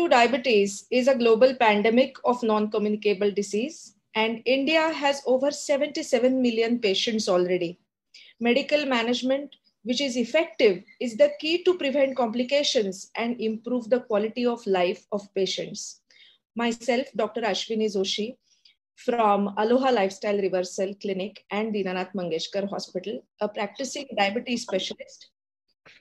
2 diabetes is a global pandemic of non-communicable disease, and India has over 77 million patients already. Medical management, which is effective, is the key to prevent complications and improve the quality of life of patients. Myself, Dr. Ashwini Joshi, from Aloha Lifestyle Reversal Clinic and Dinanath Mangeshkar Hospital, a practicing diabetes specialist.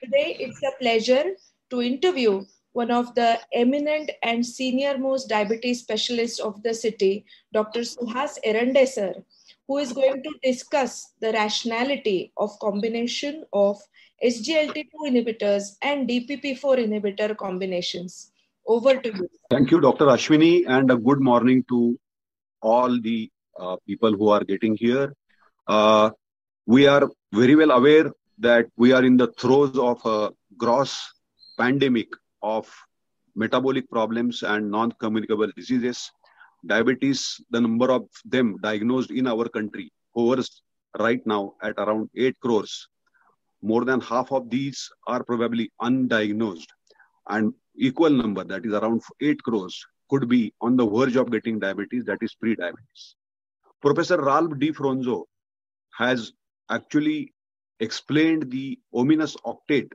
Today, it's a pleasure to interview one of the eminent and senior-most diabetes specialists of the city, Dr. Suhas Erande Sir, who is going to discuss the rationality of combination of SGLT2 inhibitors and DPP-4 inhibitor combinations. Over to you. Thank you, Dr. Ashwini, and a good morning to all the people who are getting here. We are very well aware that we are in the throes of a gross pandemic of metabolic problems and non-communicable diseases. Diabetes, the number of them diagnosed in our country hovers right now at around 8 crores. More than half of these are probably undiagnosed, and equal number, that is around 8 crores, could be on the verge of getting diabetes, that is pre-diabetes. Professor Ralph D. Fronzo has actually explained the ominous octet,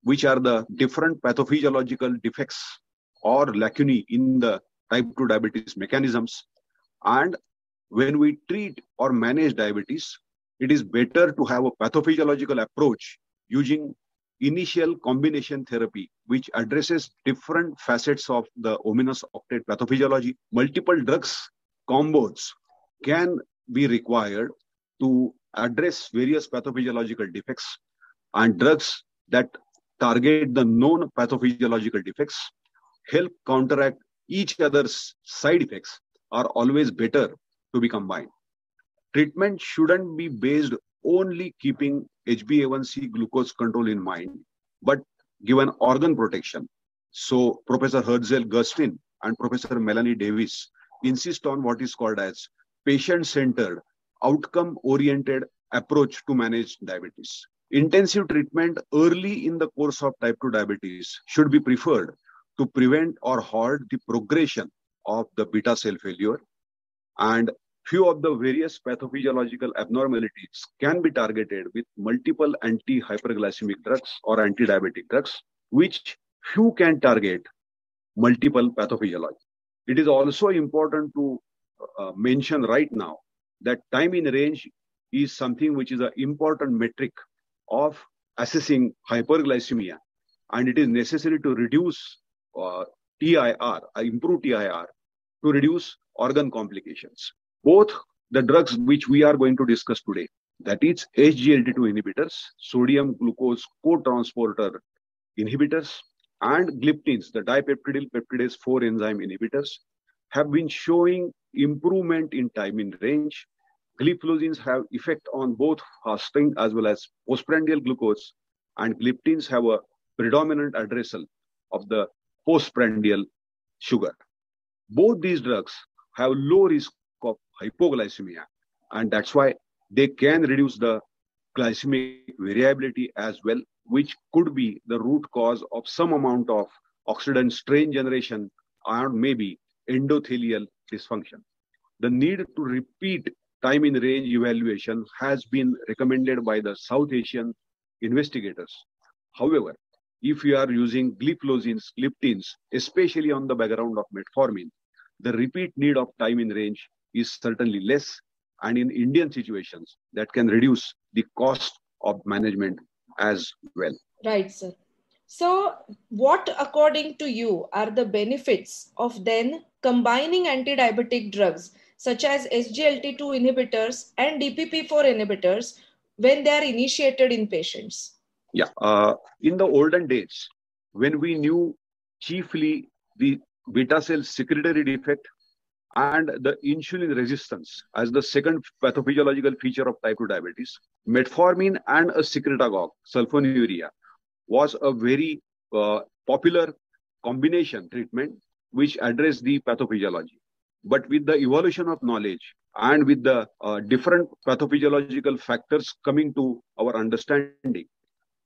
which are the different pathophysiological defects or lacunae in the type 2 diabetes mechanisms. And when we treat or manage diabetes, it is better to have a pathophysiological approach using initial combination therapy, which addresses different facets of the ominous octet pathophysiology. Multiple drugs combos can be required to address various pathophysiological defects, and drugs that target the known pathophysiological defects help counteract each other's side effects are always better to be combined. Treatment shouldn't be based only keeping HbA1c glucose control in mind, but given organ protection. So Professor Herzl Gustin and Professor Melanie Davis insist on what is called as patient-centered, outcome-oriented approach to manage diabetes. Intensive treatment early in the course of type 2 diabetes should be preferred to prevent or halt the progression of the beta cell failure, and few of the various pathophysiological abnormalities can be targeted with multiple anti-hyperglycemic drugs or anti-diabetic drugs, which few can target multiple pathophysiology. It is also important to mention right now that time in range is something which is an important metric of assessing hyperglycemia, and it is necessary to reduce TIR, improve TIR, to reduce organ complications. Both the drugs which we are going to discuss today, that is SGLT2 inhibitors, sodium glucose cotransporter inhibitors, and gliptins, the dipeptidyl peptidase 4 enzyme inhibitors, have been showing improvement in time in range. Gliflozins have effect on both fasting as well as postprandial glucose, and gliptins have a predominant addressal of the postprandial sugar. Both these drugs have low risk of hypoglycemia, and that's why they can reduce the glycemic variability as well, which could be the root cause of some amount of oxidant strain generation and maybe endothelial dysfunction. The need to repeat time in range evaluation has been recommended by the South Asian investigators. However, if you are using gliflozins, gliptins, especially on the background of metformin, the repeat need of time in range is certainly less, and in Indian situations, that can reduce the cost of management as well. Right, sir. So, what, according to you, are the benefits of then combining anti-diabetic drugs such as SGLT2 inhibitors and DPP-4 inhibitors when they are initiated in patients? Yeah. In the olden days, when we knew chiefly the beta cell secretory defect and the insulin resistance as the second pathophysiological feature of type 2 diabetes, metformin and a secretagogue, sulfonylurea, was a very popular combination treatment which addressed the pathophysiology. But with the evolution of knowledge and with the different pathophysiological factors coming to our understanding,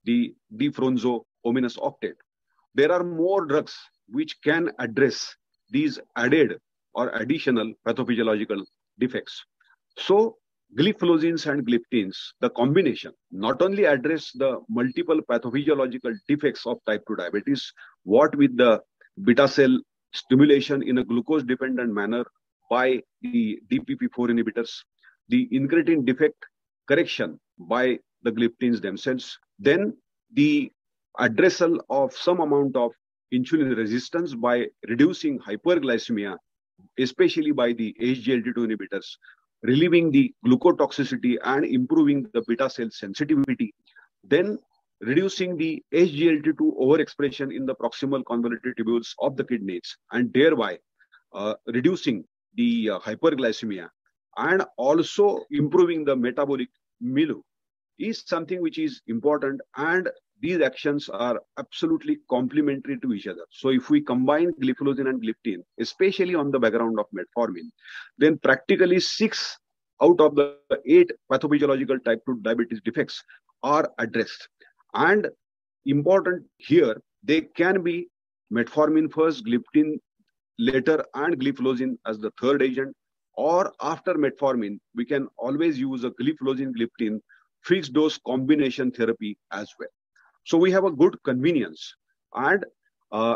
the Fronzo ominous octet, there are more drugs which can address these added or additional pathophysiological defects. So gliflozins and gliptins, the combination, not only address the multiple pathophysiological defects of type 2 diabetes, what with the beta cell stimulation in a glucose dependent manner by the DPP-4 inhibitors, the incretin defect correction by the gliptins themselves, then the addressal of some amount of insulin resistance by reducing hyperglycemia, especially by the SGLT2 inhibitors, relieving the glucotoxicity and improving the beta cell sensitivity, then reducing the SGLT2 overexpression in the proximal convoluted tubules of the kidneys, and thereby reducing the hyperglycemia, and also improving the metabolic milieu, is something which is important, and these actions are absolutely complementary to each other. So if we combine gliflozin and gliptin, especially on the background of metformin, then practically 6 out of the 8 pathophysiological type 2 diabetes defects are addressed. And important here, they can be metformin first, gliptin later, and gliflozin as the third agent, or after metformin, we can always use a gliflozin-gliptin fixed dose combination therapy as well. So we have a good convenience. And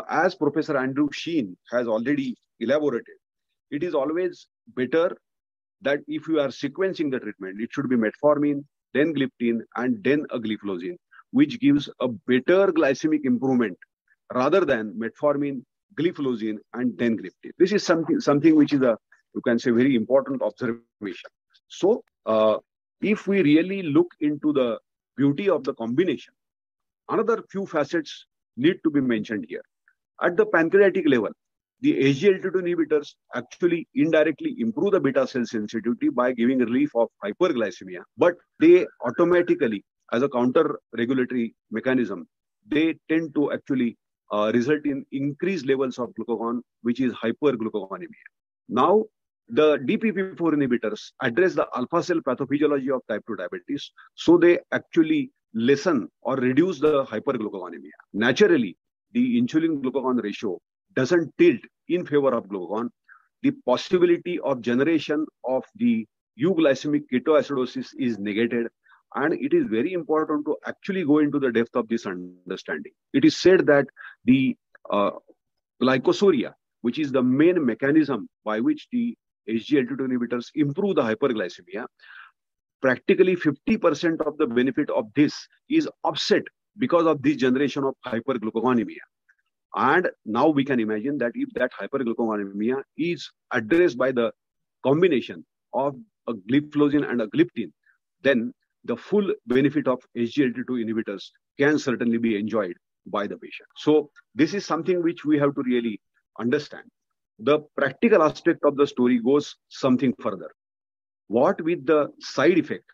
as Professor Andrew Sheen has already elaborated, it is always better that if you are sequencing the treatment, it should be metformin, then gliptin, and then a gliflozin, which gives a better glycemic improvement rather than metformin, gliflozin, and then gliptin. This is something which is a, you can say, very important observation. So if we really look into the beauty of the combination, another few facets need to be mentioned here. At the pancreatic level, the SGLT2 inhibitors actually indirectly improve the beta cell sensitivity by giving relief of hyperglycemia, but they automatically, as a counter-regulatory mechanism, they tend to actually result in increased levels of glucagon, which is hyperglucagonemia. Now, the DPP-4 inhibitors address the alpha cell pathophysiology of type 2 diabetes, so they actually lessen or reduce the hyperglucagonemia. Naturally, the insulin-glucagon ratio doesn't tilt in favor of glucagon. The possibility of generation of the euglycemic ketoacidosis is negated, and it is very important to actually go into the depth of this understanding. It is said that the glycosuria, which is the main mechanism by which the SGLT2 inhibitors improve the hyperglycemia, practically 50% of the benefit of this is offset because of this generation of hyperglucagonemia. And now we can imagine that if that hyperglucagonemia is addressed by the combination of a gliflozin and a gliptin, then the full benefit of SGLT2 inhibitors can certainly be enjoyed by the patient. So this is something which we have to really understand. The practical aspect of the story goes something further. What with the side effect,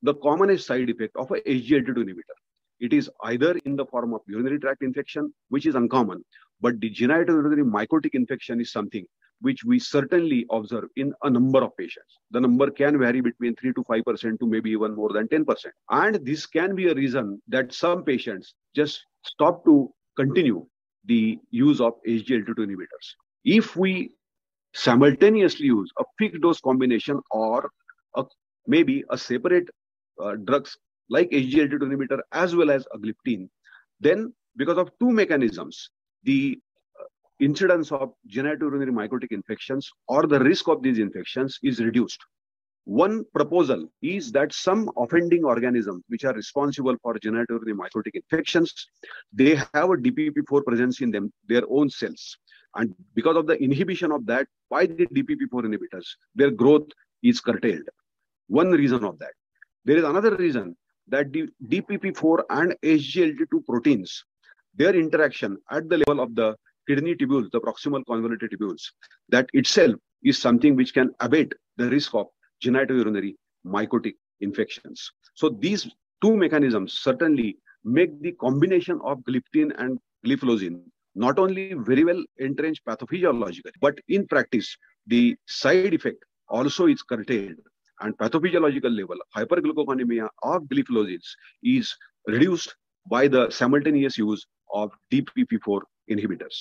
the commonest side effect of a SGLT2 inhibitor? It is either in the form of urinary tract infection, which is uncommon, but the genitourinary mycotic infection is something which we certainly observe in a number of patients. The number can vary between 3 to 5% to maybe even more than 10%. And this can be a reason that some patients just stop to continue the use of SGLT2 inhibitors. If we simultaneously use a fixed dose combination or maybe a separate drugs like SGLT2 inhibitor as well as a gliptin, then because of two mechanisms, the incidence of genitourinary mycotic infections or the risk of these infections is reduced. One proposal is that some offending organisms which are responsible for genitourinary mycotic infections, they have a DPP-4 presence in them, their own cells. And because of the inhibition of that by the DPP-4 inhibitors, their growth is curtailed. One reason of that. There is another reason that the DPP-4 and SGLT2 proteins, their interaction at the level of the kidney tubules, the proximal convoluted tubules, that itself is something which can abate the risk of genitourinary mycotic infections. So these two mechanisms certainly make the combination of gliptin and gliflozin not only very well entrenched pathophysiologically, but in practice, the side effect also is curtailed. And pathophysiological level, hyperglucagonemia of gliflozins is reduced by the simultaneous use of DPP-4 inhibitors.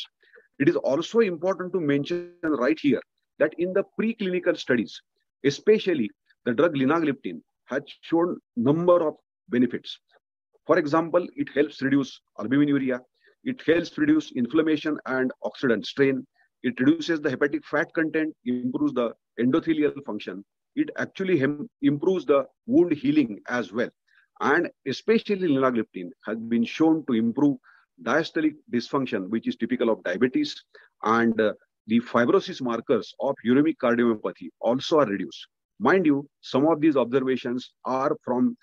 It is also important to mention right here that in the preclinical studies, especially the drug linagliptin has shown number of benefits. For example, it helps reduce albuminuria, it helps reduce inflammation and oxidant strain, it reduces the hepatic fat content, improves the endothelial function, it actually improves the wound healing as well. And especially linagliptin has been shown to improve diastolic dysfunction, which is typical of diabetes, and the fibrosis markers of uremic cardiomyopathy also are reduced. Mind you, some of these observations are from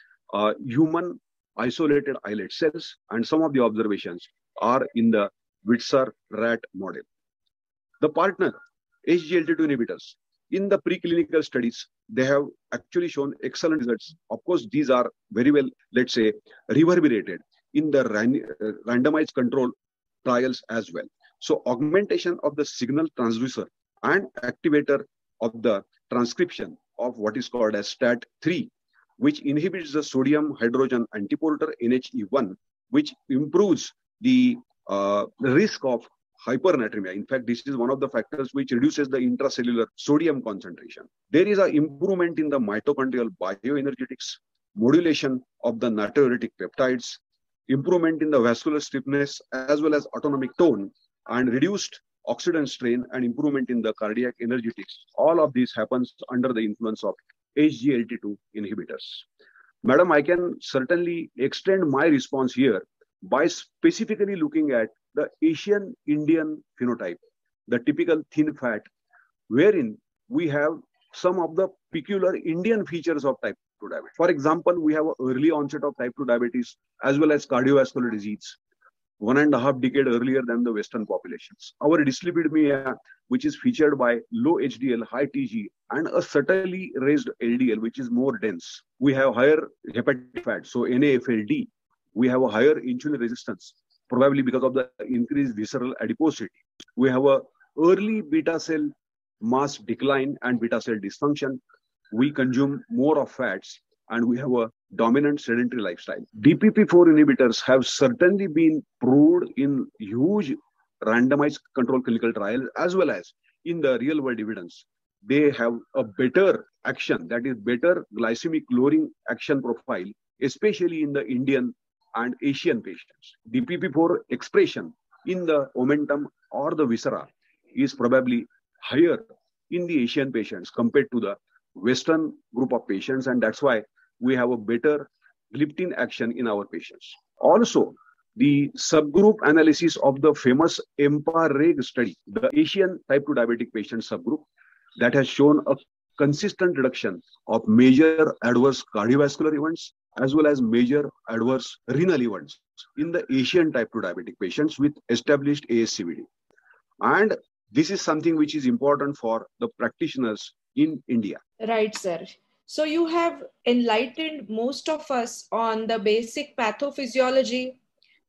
human isolated islet cells, and some of the observations are in the Witzer rat model. The partner, SGLT2 inhibitors, in the preclinical studies, they have actually shown excellent results. Of course, these are very well, let's say, reverberated in the randomized control trials as well. So augmentation of the signal transducer and activator of the transcription of what is called as STAT3, which inhibits the sodium hydrogen antiporter NHE1, which improves the risk of hypernatremia. In fact, this is one of the factors which reduces the intracellular sodium concentration. There is an improvement in the mitochondrial bioenergetics, modulation of the natriuretic peptides, improvement in the vascular stiffness as well as autonomic tone, and reduced oxidant strain and improvement in the cardiac energetics. All of this happens under the influence of SGLT2 inhibitors. Madam, I can certainly extend my response here by specifically looking at the Asian Indian phenotype, the typical thin fat, wherein we have some of the peculiar Indian features of type 2 diabetes. For example, we have an early onset of type 2 diabetes as well as cardiovascular disease, 1.5 decades earlier than the Western populations. Our dyslipidemia, which is featured by low HDL, high TG, and a subtly raised LDL, which is more dense. We have higher hepatic fat, so NAFLD. We have a higher insulin resistance, probably because of the increased visceral adiposity. We have a early beta cell mass decline and beta cell dysfunction. We consume more of fats, and we have a dominant sedentary lifestyle. DPP-4 inhibitors have certainly been proved in huge randomized control clinical trials as well as in the real world evidence. They have a better action, that is better glycemic lowering action profile, especially in the Indian and Asian patients. DPP-4 expression in the omentum or the viscera is probably higher in the Asian patients compared to the Western group of patients, and that's why we have a better gliptin action in our patients. Also, the subgroup analysis of the famous EMPA-REG study, the Asian type 2 diabetic patient subgroup, that has shown a consistent reduction of major adverse cardiovascular events as well as major adverse renal events in the Asian type 2 diabetic patients with established ASCVD. And this is something which is important for the practitioners in India. Right, sir. So you have enlightened most of us on the basic pathophysiology,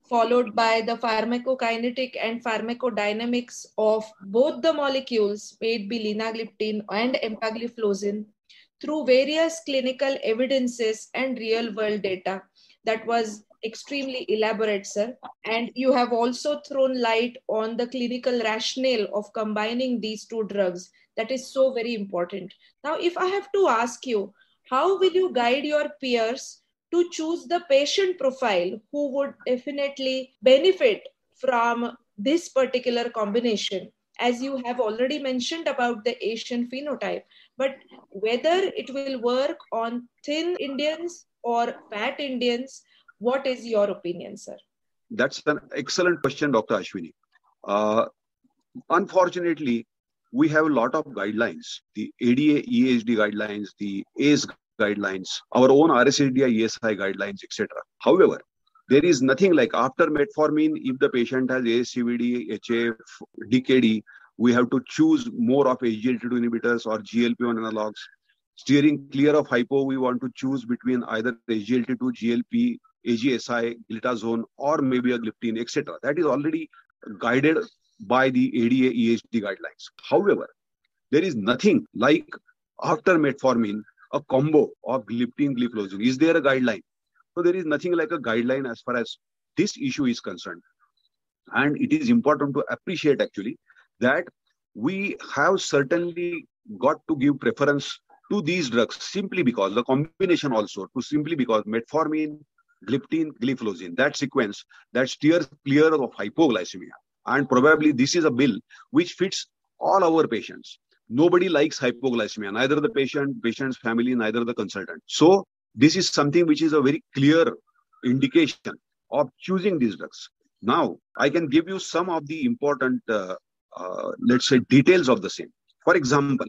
followed by the pharmacokinetic and pharmacodynamics of both the molecules, may it be linagliptin and empagliflozin, through various clinical evidences and real-world data. That was extremely elaborate, sir. And you have also thrown light on the clinical rationale of combining these two drugs. That is so very important. Now, if I have to ask you, how will you guide your peers to choose the patient profile who would definitely benefit from this particular combination? As you have already mentioned about the Asian phenotype, but whether it will work on thin Indians or fat Indians, what is your opinion, sir? That's an excellent question, Dr. Ashwini. Unfortunately, we have a lot of guidelines, the ADA EHD guidelines, the ACE guidelines, our own RSADI ESI guidelines, etc. However, there is nothing like after metformin, if the patient has ASCVD, HF, DKD, we have to choose more of SGLT2 inhibitors or GLP-1 analogs. Steering clear of hypo, we want to choose between either SGLT2, GLP, AGSI, glitazone, or maybe a gliptin, etc. That is already guided by the ADA EHD guidelines. However, there is nothing like after metformin, a combo of gliptin, gliflozin. Is there a guideline? So there is nothing like a guideline as far as this issue is concerned. And it is important to appreciate actually that we have certainly got to give preference to these drugs simply because the combination also to simply because metformin, gliptin, gliflozin, that sequence that steers clear of hypoglycemia. And probably this is a bill which fits all our patients. Nobody likes hypoglycemia, neither the patient, patient's family, neither the consultant. So this is something which is a very clear indication of choosing these drugs. Now, I can give you some of the important, let's say, details of the same. For example,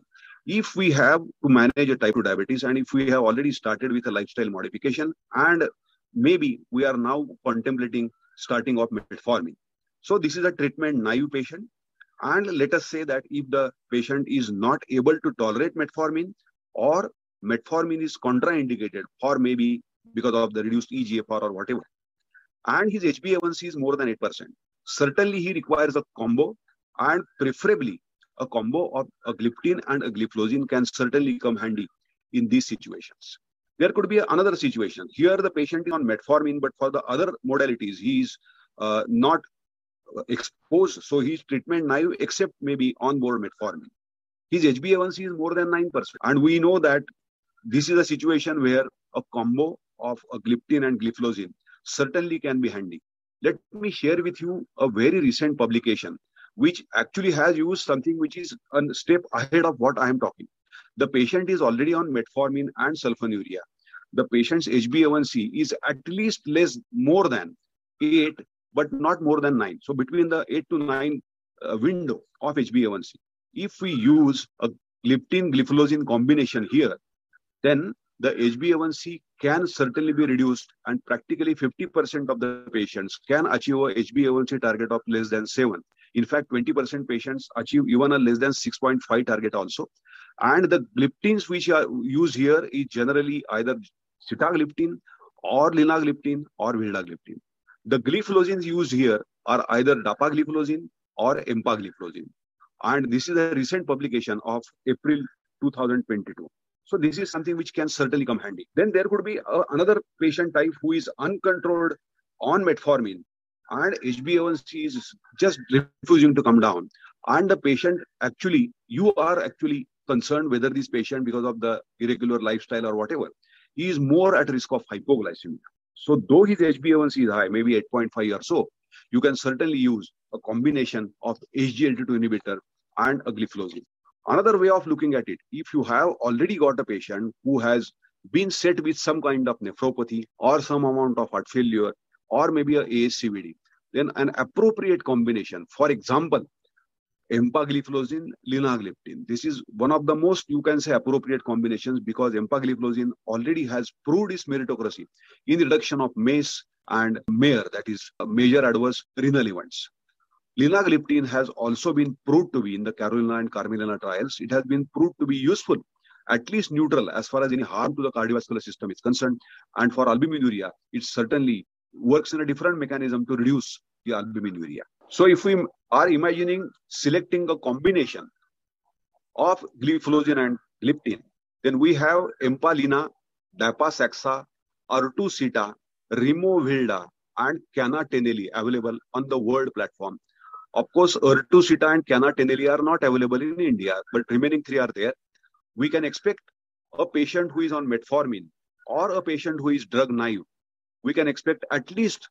if we have to manage a type 2 diabetes and if we have already started with a lifestyle modification and maybe we are now contemplating starting off metformin. So this is a treatment naive patient. And let us say that if the patient is not able to tolerate metformin or metformin is contraindicated or maybe because of the reduced eGFR or whatever, and his HbA1c is more than 8%, certainly he requires a combo, and preferably a combo of a gliptin and a gliflozin can certainly come handy in these situations. There could be another situation. Here the patient is on metformin, but for the other modalities, he is not exposed, so he is treatment naive except maybe on-board metformin. His HbA1c is more than 9%. And we know that this is a situation where a combo of a gliptin and gliflozin certainly can be handy. Let me share with you a very recent publication which actually has used something which is a step ahead of what I am talking. The patient is already on metformin and sulfonylurea. The patient's HbA1c is at least more than 8, but not more than 9. So between the 8 to 9 window of HbA1c. If we use a gliptin-gliflozin combination here, then the HbA1c can certainly be reduced, and practically 50% of the patients can achieve a HbA1c target of less than 7. In fact, 20% patients achieve even a less than 6.5 target also. And the gliptins which are used here is generally either sitagliptin or linagliptin or vildagliptin. The gliflozins used here are either dapagliflozin or empagliflozin. And this is a recent publication of April 2022. So this is something which can certainly come handy. Then there could be another patient type who is uncontrolled on metformin and HbA1c is just refusing to come down. And the patient actually, you are actually concerned whether this patient, because of the irregular lifestyle or whatever, he is more at risk of hypoglycemia. So though his HbA1c is high, maybe 8.5 or so, you can certainly use a combination of SGLT2 inhibitor and a gliflozin. Another way of looking at it, if you have already got a patient who has been set with some kind of nephropathy or some amount of heart failure or maybe a ASCVD, then an appropriate combination, for example, empagliflozin, linagliptin. This is one of the most, you can say, appropriate combinations because empagliflozin already has proved its meritocracy in the reduction of MACE and MARE, that is major adverse renal events. Linagliptin has also been proved to be in the Carolina and Carmelina trials. It has been proved to be useful, at least neutral as far as any harm to the cardiovascular system is concerned. And for albuminuria, it certainly works in a different mechanism to reduce the albuminuria. So if we are imagining selecting a combination of gliflozin and gliptin, then we have empalina, dapasaxa, R2-sita, rimovilda, and canateneli available on the world platform. Of course, R2-sita and canateneli are not available in India, but remaining 3 are there. We can expect a patient who is on metformin or a patient who is drug naive. We can expect at least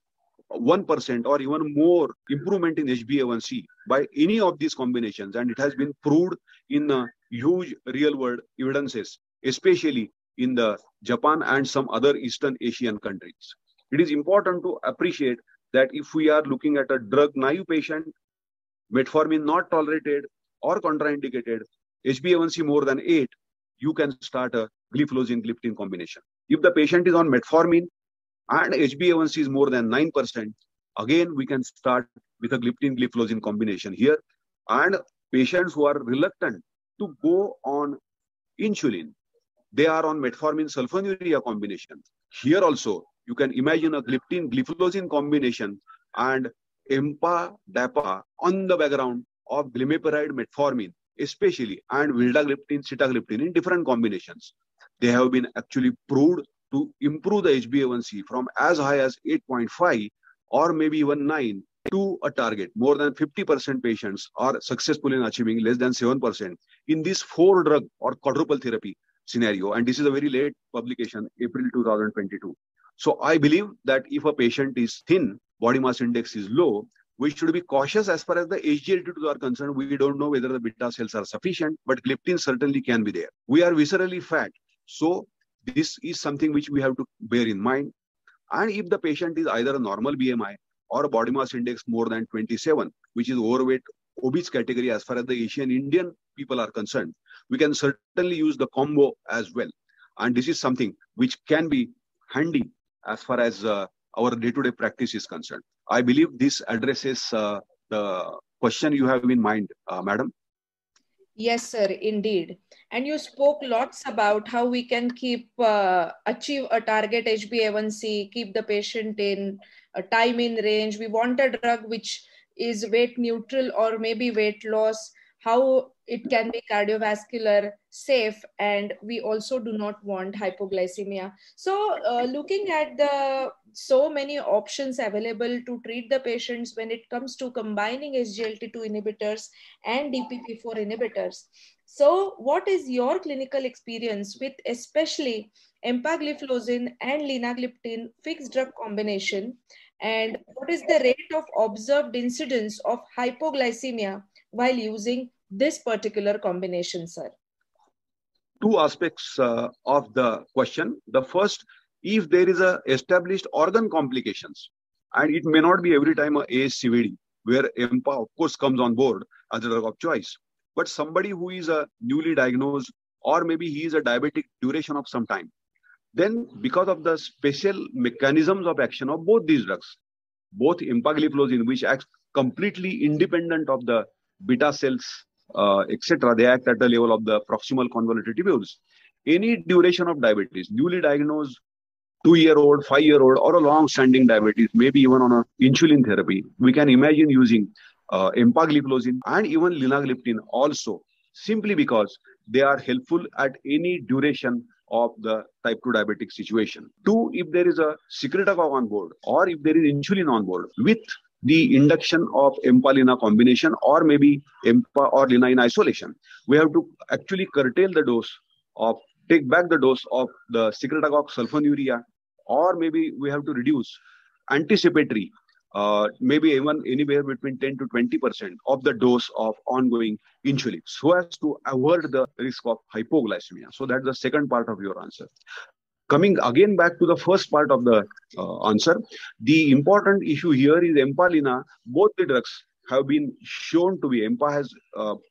1% or even more improvement in HbA1c by any of these combinations. And it has been proved in huge real world evidences, especially in the Japan and some other Eastern Asian countries. It is important to appreciate that if we are looking at a drug naive patient, metformin not tolerated or contraindicated, HbA1c more than 8, you can start a gliflozin-gliptin combination. If the patient is on metformin and HbA1c is more than 9%, again, we can start with a gliptin-gliflozin combination here. And patients who are reluctant to go on insulin, they are on metformin-sulfonylurea combination. Here also, you can imagine a gliptin-gliflozin combination and EMPA-DAPA on the background of glimepiride metformin, especially, and vildagliptin, sitagliptin in different combinations. They have been actually proved to improve the HbA1c from as high as 8.5 or maybe even 9 to a target. More than 50% patients are successful in achieving less than 7% in this 4-drug or quadruple therapy scenario. And this is a very late publication, April 2022. So I believe that if a patient is thin, body mass index is low, we should be cautious as far as the SGLT2s are concerned. We don't know whether the beta cells are sufficient, but gliptin certainly can be there. We are viscerally fat. So this is something which we have to bear in mind. And if the patient is either a normal BMI or a body mass index more than 27, which is overweight, obese category as far as the Asian Indian people are concerned, we can certainly use the combo as well. And this is something which can be handy as far as our day-to-day practice is concerned. I believe this addresses the question you have in mind, madam. Yes, sir, indeed. And you spoke lots about how we can achieve a target HbA1c, keep the patient in a time in range. We want a drug which is weight neutral or maybe weight loss, how it can be cardiovascular safe, and we also do not want hypoglycemia. So looking at the so many options available to treat the patients when it comes to combining SGLT2 inhibitors and DPP-4 inhibitors. So what is your clinical experience with especially empagliflozin and linagliptin fixed drug combination? And what is the rate of observed incidence of hypoglycemia while using this particular combination, sir? Two aspects of the question. The first, if there is a established organ complications, and it may not be every time a ASCVD, where EMPA of course comes on board as a drug of choice, but somebody who is a newly diagnosed, or maybe he is a diabetic duration of some time, then because of the special mechanisms of action of both these drugs, both empagliflozin, which acts completely independent of the beta cells, etc., they act at the level of the proximal convoluted tubules. Any duration of diabetes, newly diagnosed 2-year-old, 5-year-old, or a long-standing diabetes, maybe even on a insulin therapy, we can imagine using empagliflozin and even linagliptin also, simply because they are helpful at any duration of the type 2 diabetic situation. Two, if there is a secretagogue on board, or if there is insulin on board, with the induction of EMPA-LINA combination, or maybe EMPA or LINA in isolation, we have to actually curtail the dose of, take back the dose of the secretagogue sulfonylurea, or maybe we have to reduce anticipatory, maybe even anywhere between 10 to 20% of the dose of ongoing insulin, so as to avoid the risk of hypoglycemia. So that's the second part of your answer. Coming again back to the first part of the answer, the important issue here is EMPA-LINA. Both the drugs have been shown to be, EMPA has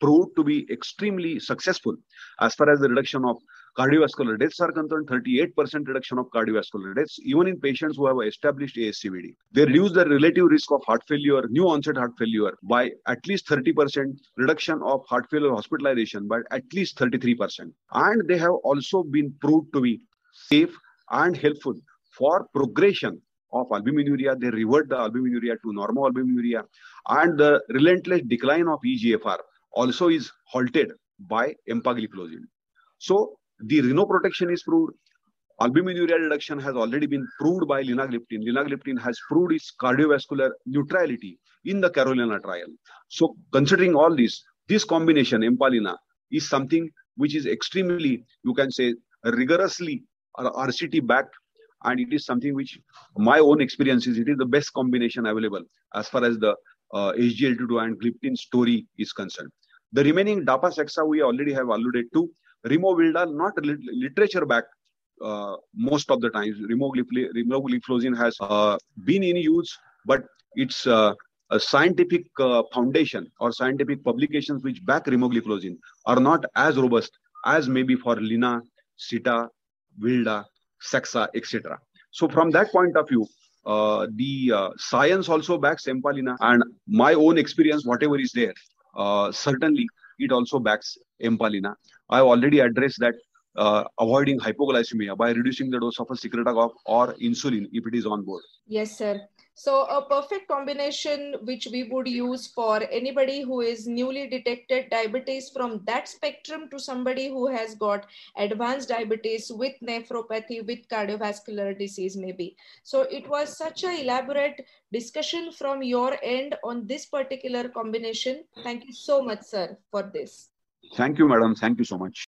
proved to be extremely successful as far as the reduction of cardiovascular deaths are concerned. 38% reduction of cardiovascular deaths, even in patients who have established ASCVD. They reduce the relative risk of heart failure, new onset heart failure, by at least 30%, reduction of heart failure hospitalization by at least 33%. And they have also been proved to be safe and helpful for progression of albuminuria. They revert the albuminuria to normal albuminuria, and the relentless decline of eGFR also is halted by empagliflozin. So the renoprotection is proved. Albuminuria reduction has already been proved by linagliptin. Linagliptin has proved its cardiovascular neutrality in the Carolina trial. So considering all this combination, EMPA-LINA, is something which is extremely, you can say, rigorously RCT backed, and it is something which my own experience is, it is the best combination available as far as the SGLT2 and gliptin story is concerned. The remaining dapasexa we already have alluded to. Rimovildal, not literature backed most of the times. Rimogliflozin has been in use, but it's a scientific foundation or scientific publications which back rimogliflozin are not as robust as maybe for Lina, Sita, Vilda, Sexa, etc. So from that point of view, the science also backs EMPA-LINA, and my own experience, whatever is there, certainly it also backs EMPA-LINA. I have already addressed that avoiding hypoglycemia by reducing the dose of a secretagogue or insulin if it is on board. Yes, sir. So a perfect combination which we would use for anybody who is newly detected diabetes, from that spectrum to somebody who has got advanced diabetes with nephropathy, with cardiovascular disease maybe. So it was such an elaborate discussion from your end on this particular combination. Thank you so much, sir, for this. Thank you, madam. Thank you so much.